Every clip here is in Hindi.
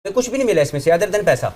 कुछ भी नहीं मिला इसमें से अदर देन पैसा।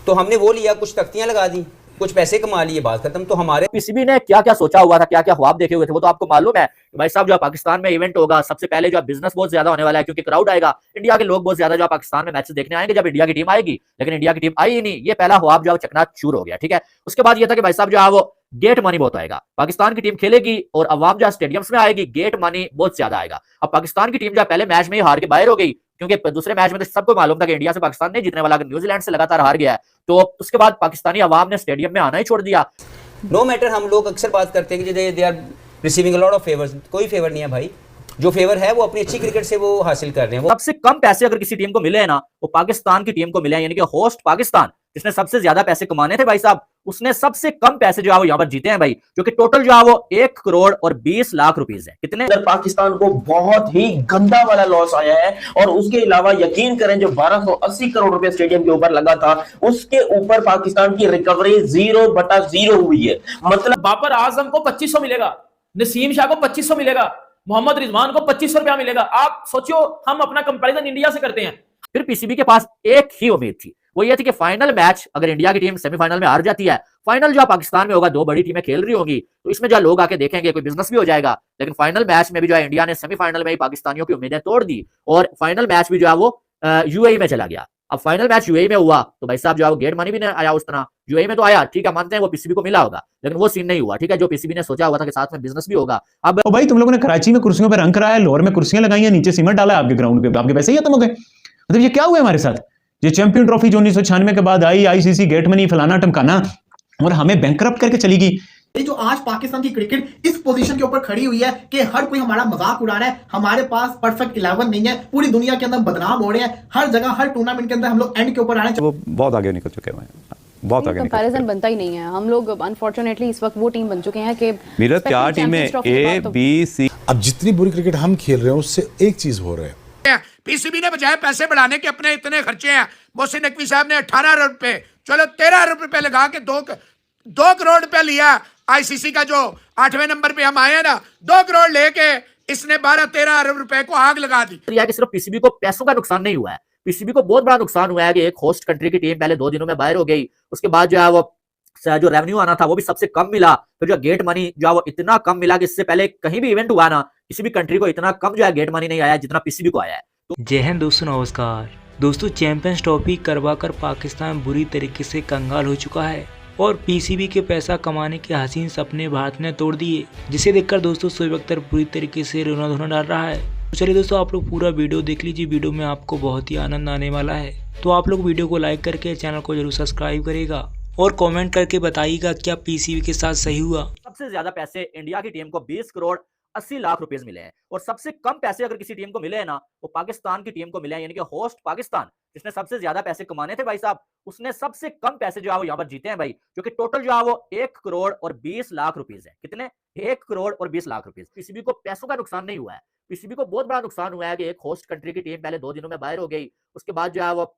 तो हमने वो लिया, कुछ तख्तियां लगा दी, कुछ पैसे कमा लिए, बात खत्म। तो हमारे पीसीबी ने क्या क्या सोचा हुआ था, क्या क्या ख्वाब देखे हुए थे, वो तो आपको मालूम है। भाई साहब जो पाकिस्तान में इवेंट होगा, सबसे पहले जो बिजनेस बहुत ज्यादा होने वाला है, क्योंकि क्राउड आएगा, इंडिया के लोग बहुत ज्यादा जो पाकिस्तान में मैचेस देखने आएंगे जब इंडिया की टीम आएगी। लेकिन इंडिया की टीम आई ही नहीं, ये पहला ख्वाब जो चकनाचूर हो गया। ठीक है, उसके बाद ये था कि भाई साहब जो है वो गेट मनी बहुत आएगा, पाकिस्तान की टीम खेलेगी और अवाम जो स्टेडियम्स में आएगी, गेट मनी बहुत ज्यादा आएगा। अब पाकिस्तान की टीम जो पहले मैच में ही हार के बाहर हो गई, क्योंकि दूसरे मैच में तो सबको मालूम था कि इंडिया से पाकिस्तान नहीं जीतने वाला, अगर न्यूजीलैंड से लगातार हार गया है। तो उसके बाद पाकिस्तानी अवाम ने स्टेडियम में आना ही छोड़ दिया। नो मैटर, हम लोग अक्सर बात करते हैं कि they are receiving a lot of favours. कोई फेवर नहीं है भाई, जो फेवर है वो अपनी अच्छी क्रिकेट से वो हासिल कर रहे हैं। वो सबसे कम पैसे अगर किसी टीम को मिले हैं ना, वो पाकिस्तान की टीम को मिले हैं, यानी कि होस्ट पाकिस्तान जिसने सबसे ज्यादा पैसे कमाने थे भाई साहब, उसने सबसे कम पैसे जो है वो यहाँ पर जीते हैं भाई, जो कि टोटल जो है वो 1 करोड़ और 20 लाख रुपीस है। कितने? पाकिस्तान को बहुत ही गंदा वाला लॉस आया है। और उसके अलावा यकीन करें जो 1280 करोड़ रुपए स्टेडियम के ऊपर लगा था, उसके ऊपर पाकिस्तान की रिकवरी 0/0 हुई है। मतलब बाबर आजम को 2500 मिलेगा, नसीम शाह को 2500 मिलेगा, मोहम्मद रिजवान को 2500 रुपया मिलेगा। आप सोचो, हम अपना कंपैरिजन इंडिया से करते हैं। फिर पीसीबी के पास एक ही उम्मीद थी, वो ये थी कि फाइनल मैच अगर इंडिया की टीम सेमीफाइनल में हार जाती है, फाइनल जो पाकिस्तान में होगा, दो बड़ी टीमें खेल रही होंगी, तो इसमें जो लोग आके देखेंगे, कोई बिजनेस भी हो जाएगा। लेकिन फाइनल मैच में भी जो है इंडिया ने सेमीफाइनल में ही पाकिस्तानियों की उम्मीदें तोड़ दी और फाइनल मैच भी जो है वो यूएई में चला गया। अब फाइनल मैच यूएई में हुआ तो भाई साहब जो है वो गेट मनी भी नहीं आया उस तरह। यूएई में तो आया, ठीक है, मानते हैं वो पीसीबी को मिला होगा, लेकिन वो सीन नहीं हुआ। ठीक है, जो पीसीबी ने सोचा हुआ था कि साथ में बिजनेस भी होगा। अब भाई तुम लोगों ने कराची में कुर्सियों पर रंग कराया, लाहौर में कुर्सियां लगाई हैं, नीचे सीमेंट डाला है आपके ग्राउंड पे, आपके पैसे ही खत्म हो गए। मतलब ये क्या हुआ हमारे साथ? ये चैंपियन ट्रॉफी जो 1996 के बाद आई, आईसीसी, गेट मनी, फलाना टमकाना, और हमें बैंकरप्ट करके चली गई। ये जो आज पाकिस्तान की क्रिकेट इस पोजीशन के ऊपर खड़ी हुई है कि हर कोई हमारा मजाक उड़ा रहा है, हमारे पास परफेक्ट 11 नहीं है, पूरी दुनिया के अंदर बदनाम हो रहे हैं, हर जगह हर टूर्नामेंट के अंदर हम लोग एंड के ऊपर आ रहे हैं। वो बहुत आगे निकल चुके हैं, बहुत आगे कंपैरिजन बनता ही नहीं है। हम लोग अनफॉर्चुनेटली इस वक्त वो टीम बन चुके हैं कि मेरा 4 टीमें ए बी सी। अब जितनी बुरी क्रिकेट हम खेल रहे हैं उससे एक चीज हो रहा है, पीसीबी ने बजाय पैसे बढ़ाने के अपने इतने खर्चे हैं। मोहसिन नकवी साहब ने 18 अरब रुपए, चलो 13 अरब रुपए लगा के 2 करोड़ रुपया लिया। आईसीसी का जो 8वें नंबर पे हम आए हैं ना, 2 करोड़ लेके इसने 12-13 अरब रुपए को आग लगा दी। कि सिर्फ पीसीबी को पैसों का नुकसान नहीं हुआ है, पीसीबी को बहुत बड़ा नुकसान हुआ है कि एक होस्ट कंट्री की टीम पहले 2 दिनों में बाहर हो गई, उसके बाद जो है वो जो रेवेन्यू आना था वो भी सबसे कम मिला। फिर जो गेट मनी जो है वो इतना कम मिला कि इससे पहले कहीं भी इवेंट हुआ ना, किसी भी कंट्री को इतना कम जो है गेट मनी नहीं आया जितना पीसीबी को आया है। जय हिंद दोस्तों, नमस्कार दोस्तों। चैंपियंस ट्रॉफी करवाकर पाकिस्तान बुरी तरीके से कंगाल हो चुका है और पीसीबी के पैसा कमाने के हसीन सपने भारत ने तोड़ दिए, जिसे देखकर दोस्तों शोएब अख्तर बुरी तरीके से रोना धोना डाल रहा है। तो चलिए दोस्तों, आप लोग पूरा वीडियो देख लीजिए, वीडियो में आपको बहुत ही आनंद आने वाला है। तो आप लोग वीडियो को लाइक करके चैनल को जरूर सब्सक्राइब करेगा और कमेंट करके बताइएगा क्या पीसीबी के साथ सही हुआ। सबसे ज्यादा पैसे इंडिया की टीम को 20 करोड़ 80 लाख रुपए मिले हैं और सबसे कम पैसे अगर किसी टीम को मिले हैं ना, वो पाकिस्तान की टीम को मिले हैं, यानी कि होस्ट पाकिस्तान जिसने सबसे ज्यादा पैसे कमाने थे भाई साहब, उसने सबसे कम पैसे जो है वो यहाँ पर जीते हैं भाई, जो कि टोटल जो है वो 1 करोड़ और 20 लाख रुपीस है। कितने? 1 करोड़ और 20 लाख रुपीस। पीसीबी को पैसों का नुकसान नहीं हुआ है, पीसीबी को बहुत बड़ा नुकसान हुआ है कि एक होस्ट कंट्री की टीम पहले 2 दिनों में बाहर हो गई, उसके बाद जो है वो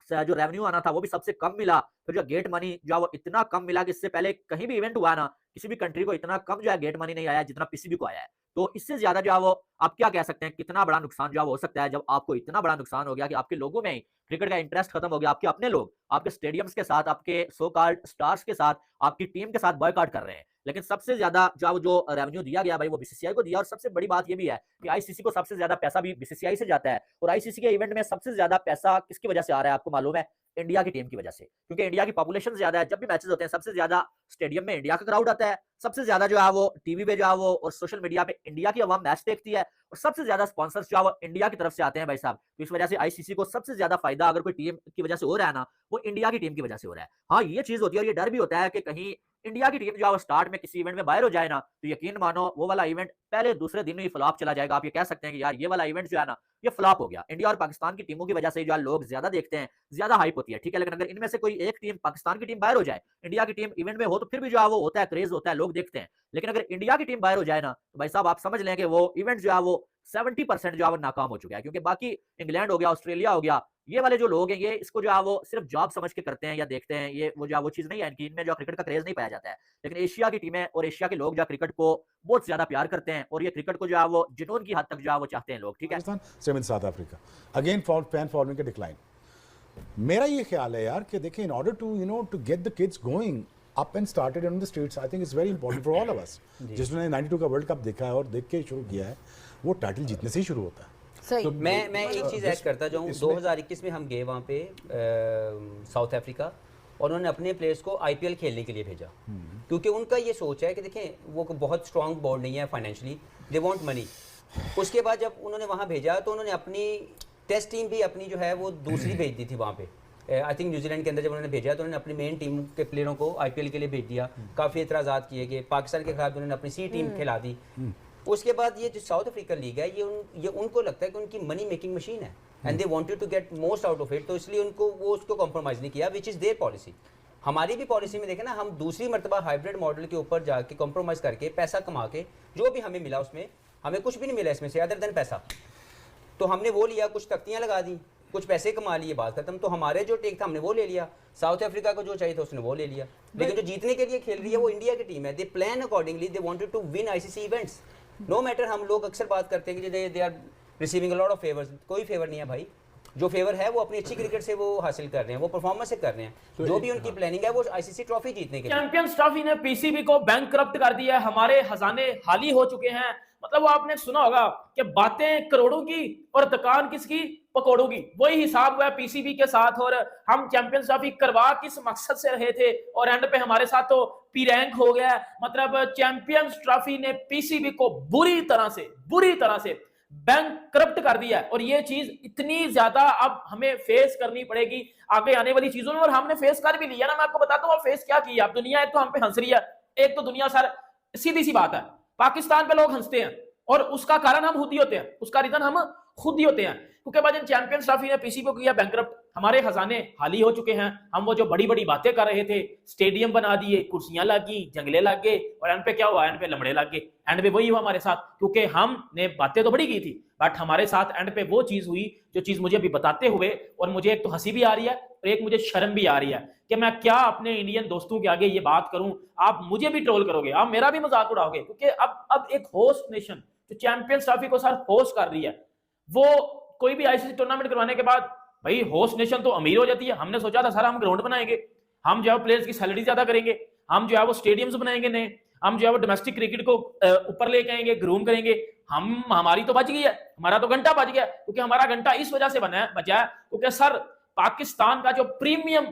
जो रेवेन्यू आना था वो भी सबसे कम मिला। फिर जो गेट मनी जो है वो इतना कम मिला कि इससे पहले कहीं भी इवेंट हुआ ना, किसी भी कंट्री को इतना कम जो है गेट मनी नहीं आया जितना पीसीबी को आया है। तो इससे ज्यादा जो है वो आप क्या कह सकते हैं, कितना बड़ा नुकसान जो है वो हो सकता है जब आपको इतना बड़ा नुकसान हो गया कि आपके लोगों में ही क्रिकेट का इंटरेस्ट खत्म हो गया, आपके अपने लोग आपके स्टेडियम्स के साथ, आपके सो कॉल्ड स्टार्स के साथ, आपकी टीम के साथ बॉयकॉट कर रहे हैं। लेकिन सबसे ज्यादा जो रेवेन्यू दिया गया भाई वो बीसीसीआई को दिया, और सबसे बड़ी बात ये भी है कि आईसीसी को सबसे ज्यादा पैसा भी बीसीसीआई से जाता है। और आईसीसी के इवेंट में सबसे ज्यादा पैसा किसकी वजह से आ रहा है आपको मालूम है? इंडिया की टीम की वजह से, क्योंकि इंडिया की पॉपुलेशन ज्यादा है। जब भी मैचेस होते हैं सबसे ज्यादा स्टेडियम में इंडिया का क्राउड आता है, सबसे ज्यादा जो है वो टीवी पे जो है वो और सोशल मीडिया पे इंडिया की आवाम मैच देखती है, और सबसे ज्यादा स्पॉन्सर्स जो है वो इंडिया की तरफ से आते हैं भाई साहब। तो इस वजह से आईसीसी को सबसे ज्यादा फायदा अगर कोई टीम की वजह से हो रहा है ना, वो इंडिया की टीम की वजह से हो रहा है। हाँ, ये चीज होती है और ये डर भी होता है कि कहीं इंडिया की टीम जो है स्टार्ट में किसी इवेंट में बाहर हो जाए ना, तो यकीन मानो वो वाला इवेंट पहले दूसरे दिन में ही फ्लॉप चला जाएगा। आप ये कह सकते हैं कि यार ये वाला इवेंट जो है ना ये फ्लॉप हो गया। इंडिया और पाकिस्तान की टीमों की वजह से जो लोग ज्यादा देखते हैं, ज्यादा हाइप होती है, ठीक है। लेकिन अगर इनमें से कोई एक टीम, पाकिस्तान की टीम बाहर हो जाए, इंडिया की टीम इवेंट में हो, तो फिर भी जो है वो होता है, क्रेज होता है, लोग देखते हैं। लेकिन अगर इंडिया की टीम बाहर हो जाए ना, तो भाई साहब आप समझ लें कि वो इवेंट जो है वो 70% जो है वो नाकाम हो चुका है, क्योंकि बाकी इंग्लैंड हो गया, ऑस्ट्रेलिया हो गया, ये वाले जो लोग हैं ये इसको जो है वो सिर्फ जॉब समझ के करते हैं या देखते हैं, ये वो जो है वो चीज नहीं है इनकी, इनमें जो क्रिकेट का क्रेज नहीं पाया जाता है। लेकिन एशिया की टीमें और एशिया के लोग जो क्रिकेट को बहुत ज्यादा प्यार करते हैं और ये क्रिकेट को जो है वो जुनून की हद तक जो है वो चाहते हैं लोग, ठीक है। South Africa again fan following का डिक्लाइन। मेरा ये ख्याल है यार कि देखिए, in order to to get the kids going up and started in the states, I think it's very important for all of us. जिसने 92 का वर्ल्ड कप देखा है और देख के शुरू किया है, वो टाइटल जीतने से ही शुरू होता है। सही। तो मैं एक चीज़ ऐड करता जाऊँ, 2021 में हम गए वहाँ पे साउथ अफ्रीका, और उन्होंने अपने प्लेयर्स को IPL खेलने के लिए भेजा, क्योंकि उनका ये सोच है कि देखें वो बहुत स्ट्रॉन्ग बोर्ड नहीं है फाइनेंशियली, दे वांट मनी। उसके बाद जब उन्होंने वहाँ भेजा तो उन्होंने अपनी टेस्ट टीम भी अपनी जो है वो दूसरी भेज दी थी वहाँ पे। आई थिंक न्यूजीलैंड के अंदर जब उन्होंने भेजा तो उन्होंने अपनी मेन टीम के प्लेयरों को IPL के लिए भेज दिया। काफ़ी एतराज़ात किए गए, पाकिस्तान के खिलाफ उन्होंने अपनी C टीम खिला दी। उसके बाद ये जो साउथ अफ्रीकन लीग है, ये उनको लगता है कि उनकी मनी मेकिंग मशीन है, and they wanted to get most out of it, तो इसलिए उनको वो उसको कॉम्प्रोमाइज़ नहीं किया, विच इज़ देयर पॉलिसी। हमारी भी पॉलिसी में देखें ना, हम दूसरी मरतबा हाइब्रिड मॉडल के ऊपर जाके कॉम्प्रोमाइज़ करके पैसा कमा के, जो भी हमें मिला उसमें हमें कुछ भी नहीं मिला इसमें से अदर देन पैसा, तो हमने वो लिया, कुछ तख्तियाँ लगा दी, कुछ पैसे कमा लिए, बात खत्म। तो हमारे जो टेक था हमने वो ले लिया, साउथ अफ्रीका को जो चाहिए था उसने वो ले लिया, लेकिन जो जीतने के लिए खेल रही है वो इंडिया की टीम है। They plan accordingly, they wanted to win ICC events. No matter, हम लोग अक्सर बात करते हैं कि they are receiving a lot of favours, कोई फेवर नहीं है भाई। जो फेवर है वो अपनी अच्छी क्रिकेट से वो हासिल कर रहे हैं, वो परफॉर्मेंस से कर रहे हैं, जो भी उनकी प्लानिंग है वो ICC ट्रॉफी जीतने के लिए। चैंपियंस ट्रॉफी ने PCB को बैंकक्रप्ट कर दिया है, हमारे खजाने खाली हो चुके हैं। मतलब वो आपने सुना होगा कि बातें करोड़ों की और दुकान किसकी, पकौड़ों की। वही हिसाब हुआ PCB के साथ। और हम चैंपियंस ट्रॉफी करवा किस मकसद से रहे थे, और एंड पे हमारे साथ तो P रैंक हो गया। मतलब चैंपियंस ट्रॉफी ने PCB को बुरी तरह से बैंकक्रप्ट कर दिया है। और ये चीज इतनी ज्यादा अब हमें फेस करनी पड़ेगी आगे आने वाली चीजों में, और हमने फेस कर भी लिया ना। मैं आपको बताता हूँ फेस क्या किया। अब दुनिया एक तो हम पे हंस रही है, एक तो दुनिया सर सीधी सी बात है, पाकिस्तान पे लोग हंसते हैं और उसका कारण हम खुद ही होते हैं, उसका रीजन हम खुद ही होते हैं। क्योंकि बाद चैंपियंस ट्रॉफी ने PCB को किया बैंकक्रप्ट, हमारे खजाने खाली हो चुके हैं। हम वो जो बड़ी बड़ी बातें कर रहे थे, स्टेडियम बना दिए, कुर्सियां लगी, जंगले लग गए, और एंड पे क्या हुआ, एंड पे लमड़े लग गए। एंड पे वही हुआ हमारे साथ, क्योंकि हमने बातें तो बड़ी की थी, बट हमारे साथ एंड पे वो चीज हुई जो चीज मुझे अभी बताते हुए, और मुझे एक तो हंसी भी आ रही है और एक मुझे शर्म भी आ रही है कि मैं क्या अपने इंडियन दोस्तों के आगे ये बात करूं। आप मुझे भी ट्रोल करोगे, आप मेरा भी मजाक उड़ाओगे, क्योंकि अब एक होस्ट नेशन जो चैंपियंस ट्रॉफी को सर होस्ट कर रही है, वो कोई भी ICC टूर्नामेंट करवाने के बाद भाई होस्ट नेशन तो अमीर हो जाती है। हमने सोचा था सर हम ग्राउंड बनाएंगे, हम जो है प्लेयर्स की सैलरी ज्यादा करेंगे, हम जो है वो स्टेडियम्स बनाएंगे नए, हम जो है वो डोमेस्टिक क्रिकेट को ऊपर लेके आएंगे, ग्रूम करेंगे। हमारी तो बच गई है, हमारा तो घंटा बच गया। क्योंकि हमारा घंटा इस वजह से बचा है क्योंकि सर पाकिस्तान का जो प्रीमियम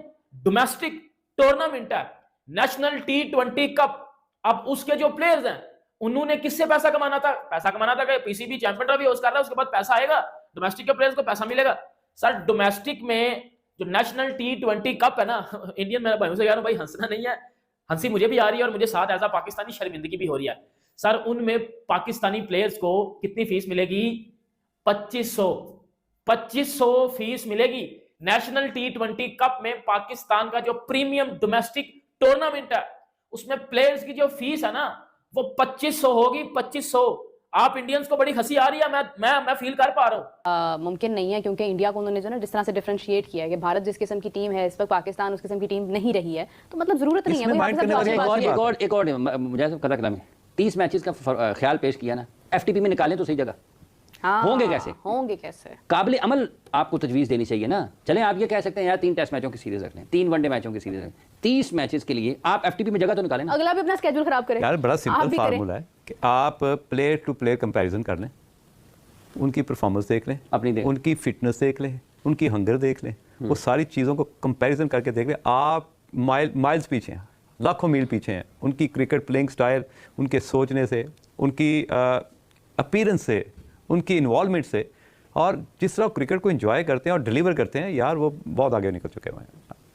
डोमेस्टिक टूर्नामेंट है नेशनल T20 कप, अब उसके जो प्लेयर्स हैं उन्होंने किससे पैसा कमाना था कि PCB चैंपियन ट्रॉफी होस्ट कर रहा है, उसके बाद पैसा आएगा, डोमेस्टिक के प्लेयर्स को पैसा मिलेगा। सर डोमेस्टिक में जो नेशनल T20 कप है ना, इंडियन मेरे भाइयों से कह रहा हूं भाई, हंसना नहीं है, हंसी मुझे भी आ रही है और मुझे साथ ऐसा पाकिस्तानी शर्मिंदगी भी हो रही है। सर उनमें पाकिस्तानी प्लेयर्स को कितनी फीस मिलेगी, 2500 फीस मिलेगी। नेशनल T20 कप में पाकिस्तान का जो प्रीमियम डोमेस्टिक टूर्नामेंट है उसमें प्लेयर्स की जो फीस है ना वो 2500 होगी, 2500। आप इंडियंस को बड़ी हंसी आ रही है, मैं फील कर पा रहा हूँ। मुमकिन नहीं है, क्योंकि इंडिया को उन्होंने जो ना जिस तरह से डिफरेंशिएट किया है कि भारत जिस किस्म की टीम है इस वक्त पाकिस्तान उस किस्म की टीम नहीं रही है, तो मतलब जरूरत नहीं है। एक और मुझे कदर कदम 30 मैचेस का ख्याल पेश किया ना, FTP में निकालें तो सही जगह। हाँ, होंगे कैसे काबिल अमल आपको तजवीज़ देनी चाहिए ना। चलें आप ये कह सकते हैं यार 3 टेस्ट मैचों की सीरीज रख लें, 3 वनडे मैचों की सीरीज रख लें, 30 मैचेस के लिए आप FTP में जगह तो निकालें ना। अगला भी अपना स्केड्यूल खराब करें यार, बड़ा सिंपल फार्मूला है कि आप प्लेयर टू प्लेयर कंपैरिजन कर लें, उनकी परफॉर्मेंस देख लें, अपनी उनकी फिटनेस देख लें, उनकी हंगर देख लें, वो सारी चीज़ों को कंपैरिजन करके देख लें। आप माइल्स पीछे हैं, लाखों मील पीछे हैं उनकी क्रिकेट प्लेइंग स्टाइल, उनके सोचने से, उनकी अपीयरेंस से, उनकी इन्वॉल्वमेंट से, और जिस तरह क्रिकेट को एंजॉय करते हैं और डिलीवर करते हैं, यार वो बहुत आगे निकल चुके हैं,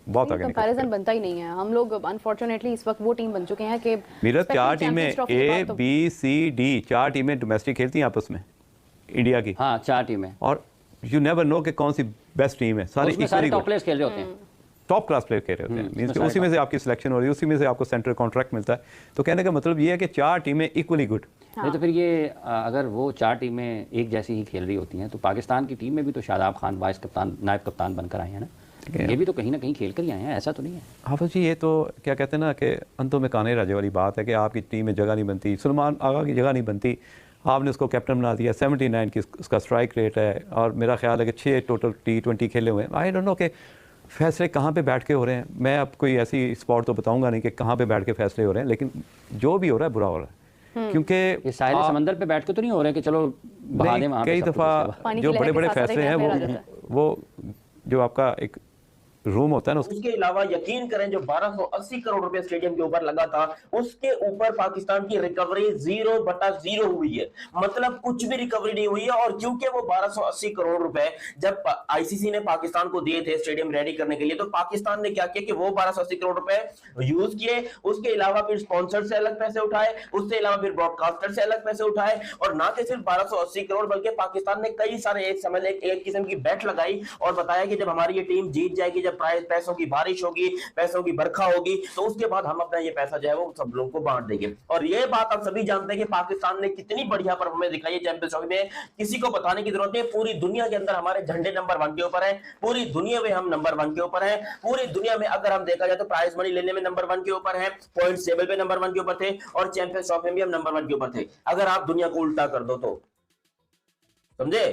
बहुत आगे। कंपैरिजन बनता ही नहीं है। हम लोग अनफॉर्चुनेटली इस वक्त वो टीम बन चुके हैं कि मेरा 4 टीमें A B C D 4 टीमें डोमेस्टिक खेलती हैं आपस में इंडिया की। हाँ 4 टीमें, और यू नेवर नो कि कौन सी बेस्ट टीम है। सारे टॉप प्लेयर्स खेल रहे होते हैं, टॉप क्लास प्लेयर खेल रहे होते हैं, मींस कि उसी में से आपकी सिलेक्शन हो रही है, उसी में से आपको सेंट्रल कॉन्ट्रैक्ट मिलता है। तो कहने का मतलब ये है कि 4 टीमें इक्वली गुड। नहीं तो फिर ये अगर वो 4 टीमें एक जैसी ही खेल रही होती हैं तो पाकिस्तान की टीम में भी तो शादाब खान वाइस कप्तान, नायब कप्तान बनकर आए हैं ना, ये भी तो कहीं ना कहीं खेल कर ही आए हैं, ऐसा तो नहीं है। हाफिज जी, ये तो क्या कहते हैं ना कि अंतों में काने राजे वाली बात है कि आपकी टीम में जगह नहीं बनती, सलमान आगा की जगह नहीं बनती। आपने उसको कैप्टन बना दिया, 79 की उसका स्ट्राइक रेट है, और मेरा ख्याल है कि 6 टोटल T20 खेले हुए हैं। आई डोंट नो कि फैसले कहाँ पे बैठ के हो रहे हैं। मैं अब कोई ऐसी स्पॉट तो बताऊंगा नहीं कि कहाँ पे बैठ के फैसले हो रहे हैं, लेकिन जो भी हो रहा है बुरा हो रहा है, क्योंकि ये साहिल समंदर पे बैठ के तो नहीं हो रहे कि चलो बहा दें वहाँ पे कई सब कुछ दफ़ा उसके बाद। जो बड़े बड़े फैसले हैं वो जो आपका एक रूम होता है ना, उसके अलावा यकीन करें जो 1280 करोड़ रुपए स्टेडियम के ऊपर लगा था, उसके ऊपर पाकिस्तान की रिकवरी 0/0 हुई है। मतलब कुछ भी रिकवरी नहीं हुई है। और क्योंकि वो 1280 करोड़ रुपए जब आईसीसी ने पाकिस्तान को दिए थे स्टेडियम रेडी करने के लिए, तो पाकिस्तान ने क्या किया कि वो 1280 करोड़ रुपए यूज किए, उसके अलावा फिर स्पॉन्सर से अलग पैसे उठाए, उससे अलावा फिर ब्रॉडकास्टर से अलग पैसे उठाए, और ना कि सिर्फ 1280 करोड़ बल्कि पाकिस्तान ने कई सारे एक किस्म की बेट लगाई और बताया कि जब हमारी ये टीम जीत जाएगी, जब पैसों की बारिश होगी, पैसों की बरखा होगी, तो उसके बाद हम अपना ये पैसा जो है वो सब लोगों को बांट देंगे। और ये बात आप सभी जानते हैं कि पाकिस्तान ने कितनी बढ़िया परफॉर्मेंस दिखाई है चैंपियंस ट्रॉफी में, किसी को बताने की जरूरत नहीं। पूरी दुनिया के अंदर हमारे झंडे नंबर 1 के ऊपर है, पूरी दुनिया में हम नंबर 1 के ऊपर है, पूरी दुनिया में अगर हम देखा जाए तो प्राइज मनी लेने में नंबर 1 के ऊपर है, पॉइंट टेबल पे नंबर 1 के ऊपर थे, और चैंपियंस ट्रॉफी में भी हम नंबर 1 के ऊपर थे। अगर आप दुनिया को उल्टा कर दो तो समझे,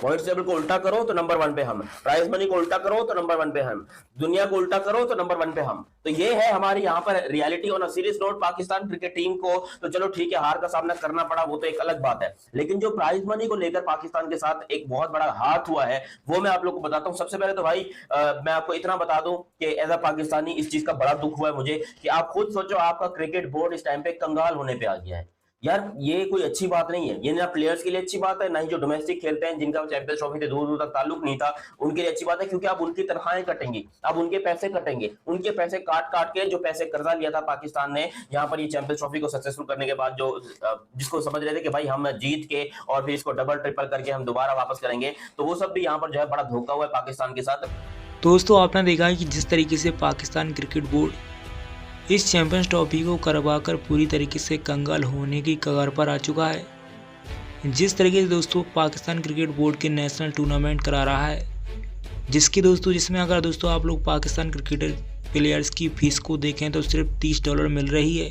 पॉइंट टेबल को उल्टा करो तो नंबर 1 पे हम, प्राइज मनी को उल्टा करो तो नंबर 1 पे हम, दुनिया को उल्टा करो तो नंबर 1 पे हम। तो ये है हमारी यहाँ पर reality. On a serious note, Pakistan cricket team को तो चलो ठीक है हार का सामना करना पड़ा, वो तो एक अलग बात है, लेकिन जो प्राइज मनी को लेकर पाकिस्तान के साथ एक बहुत बड़ा हाथ हुआ है वो मैं आप लोग को बताता हूँ। सबसे पहले तो भाई मैं आपको इतना बता दूं कि एज अ पाकिस्तानी इस चीज का बड़ा दुख हुआ है मुझे कि आप खुद सोचो आपका क्रिकेट बोर्ड इस टाइम पे कंगाल होने पे आ गया है। यार ये कोई अच्छी बात नहीं है, ये ना प्लेयर्स के लिए अच्छी बात है, ना ही जो डोमेस्टिक खेलते हैं जिनका चैंपियंस ट्रॉफी से दूर दूर तक ताल्लुक नहीं था उनके लिए अच्छी बात है, क्योंकि अब उनकी तनख्वाहें कटेंगी, अब उनके पैसे कटेंगे, उनके पैसे काट काट के जो पैसे कर्जा लिया था पाकिस्तान ने यहाँ पर ये चैंपियंस ट्रॉफी को सक्सेसफुल करने के बाद, जो जिसको समझ रहे थे कि भाई हम जीत के और फिर इसको डबल ट्रिपल करके हम दोबारा वापस करेंगे, तो वो सब भी यहाँ पर जो है बड़ा धोखा हुआ है पाकिस्तान के साथ। दोस्तों आपने देखा है कि जिस तरीके से पाकिस्तान क्रिकेट बोर्ड इस चैंपियंस ट्रॉफी को करवाकर पूरी तरीके से कंगाल होने की कगार पर आ चुका है। जिस तरीके से दोस्तों पाकिस्तान क्रिकेट बोर्ड के नेशनल टूर्नामेंट करा रहा है, जिसमें अगर दोस्तों आप लोग पाकिस्तान क्रिकेटर प्लेयर्स की फीस को देखें तो सिर्फ $30 मिल रही है,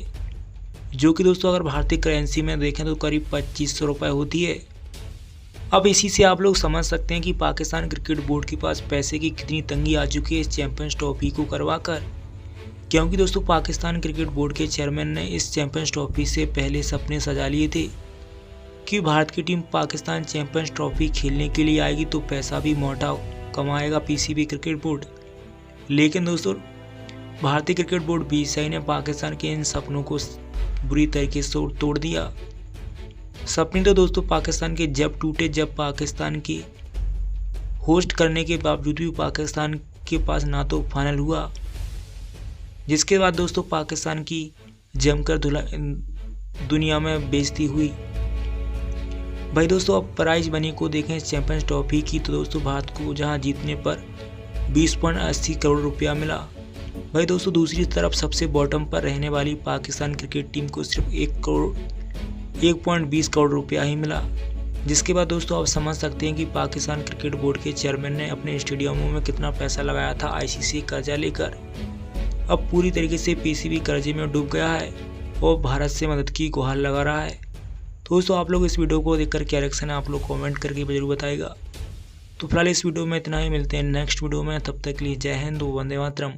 जो कि दोस्तों अगर भारतीय करेंसी में देखें तो करीब 2500 रुपये होती है। अब इसी से आप लोग समझ सकते हैं कि पाकिस्तान क्रिकेट बोर्ड के पास पैसे की कितनी तंगी आ चुकी है इस चैंपियंस ट्रॉफी को करवाकर, क्योंकि दोस्तों पाकिस्तान क्रिकेट बोर्ड के चेयरमैन ने इस चैंपियंस ट्रॉफी से पहले सपने सजा लिए थे कि भारत की टीम पाकिस्तान चैंपियंस ट्रॉफी खेलने के लिए आएगी तो पैसा भी मोटा कमाएगा पीसीबी क्रिकेट बोर्ड। लेकिन दोस्तों भारतीय क्रिकेट बोर्ड बीसीसीआई ने पाकिस्तान के इन सपनों को बुरी तरीके से तोड़ दिया। सपने तो दोस्तों पाकिस्तान के जब टूटे, जब पाकिस्तान की होस्ट करने के बावजूद भी पाकिस्तान के पास ना तो फाइनल हुआ, जिसके बाद दोस्तों पाकिस्तान की जमकर दुनिया में बेइज्जती हुई। भाई दोस्तों अब प्राइज मनी को देखें चैंपियंस ट्रॉफी की, तो दोस्तों भारत को जहां जीतने पर 20.80 करोड़ रुपया मिला। भाई दोस्तों दूसरी तरफ सबसे बॉटम पर रहने वाली पाकिस्तान क्रिकेट टीम को सिर्फ 1.20 करोड़ रुपया ही मिला। जिसके बाद दोस्तों आप समझ सकते हैं कि पाकिस्तान क्रिकेट बोर्ड के चेयरमैन ने अपने स्टेडियमों में कितना पैसा लगाया था आईसीसी कर्जा लेकर, अब पूरी तरीके से पीसीबी कर्जे में डूब गया है और भारत से मदद की गुहार लगा रहा है। दोस्तों आप लोग इस वीडियो को देखकर क्या रिएक्शन है आप लोग कमेंट करके जरूर बताइएगा। तो फिलहाल इस वीडियो में इतना ही, मिलते हैं नेक्स्ट वीडियो में, तब तक के लिए जय हिंद, वंदे मातरम।